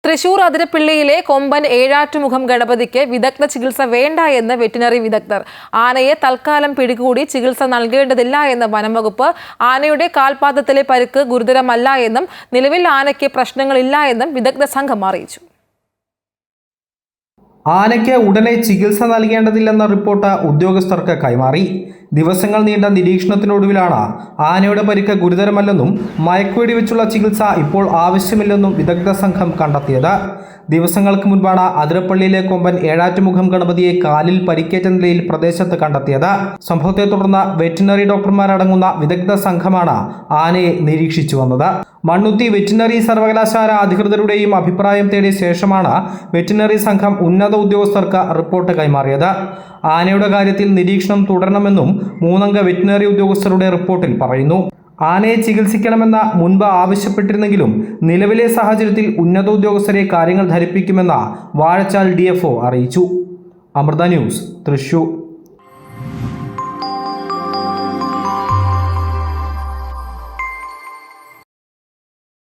തൃശൂർ അതിരപ്പിള്ളിയിലെ കൊമ്പൻ ഏഴാറ്റുമുഖം ഗണപതിക്ക് വിദഗ്ധ ചികിത്സ വേണ്ട എന്ന് വെറ്റിനറി വിദഗ്ധർ. ആനയെ തൽക്കാലം പിടികൂടി ചികിത്സ നൽകേണ്ടതില്ല എന്ന് വനംവകുപ്പ്. ആനയുടെ കാൽപാദത്തിലെ പരിക്ക് ഗുരുതരമല്ല എന്നും നിലവിൽ ആനയ്ക്ക് പ്രശ്നങ്ങളില്ല എന്നും വിദഗ്ധ സംഘം അറിയിച്ചു. ആനയ്ക്ക് ഉടനെ ചികിത്സ നൽകേണ്ടതില്ലെന്ന റിപ്പോർട്ട് ഉദ്യോഗസ്ഥർക്ക് കൈമാറി. ദിവസങ്ങൾ നീണ്ട നിരീക്ഷണത്തിനൊടുവിലാണ് ആനയുടെ പരിക്ക് ഗുരുതരമല്ലെന്നും മയക്കുവെടി വെച്ചുള്ള ചികിത്സ ഇപ്പോൾ ആവശ്യമില്ലെന്നും വിദഗ്ധ സംഘം കണ്ടെത്തിയത്. ദിവസങ്ങൾക്ക് മുൻപാണ് അതിരപ്പള്ളിയിലെ കൊമ്പൻ ഏഴാറ്റുമുഖം ഗണപതിയെ കാലിൽ പരിക്കേറ്റ നിലയിൽ പ്രദേശത്ത് കണ്ടെത്തിയത്. സംഭവത്തെ തുടർന്ന് വെറ്റിനറി ഡോക്ടർമാരടങ്ങുന്ന വിദഗ്ധ സംഘമാണ് ആനയെ നിരീക്ഷിച്ചു വന്നത്. മണ്ണുത്തി വെറ്റിനറി സർവകലാശാല അധികൃതരുടെയും അഭിപ്രായം തേടിയ ശേഷമാണ് വെറ്റിനറി സംഘം ഉന്നത ഉദ്യോഗസ്ഥർക്ക് റിപ്പോർട്ട് കൈമാറിയത്. ആനയുടെ കാര്യത്തിൽ നിരീക്ഷണം തുടരണമെന്നും 3 അംഗ വെറ്റിനറി ഉദ്യോഗസ്ഥരുടെ റിപ്പോർട്ടിൽ പറയുന്നു. ആനയെ ചികിത്സിക്കണമെന്ന് മുൻപ് ആവശ്യപ്പെട്ടിരുന്നെങ്കിലും നിലവിലെ സാഹചര്യത്തിൽ ഉന്നത ഉദ്യോഗസ്ഥരെ കാര്യങ്ങൾ ധരിപ്പിക്കുമെന്ന് വാഴച്ചാൽ DFO അറിയിച്ചു. അമൃത ന്യൂസ്, തൃശൂർ.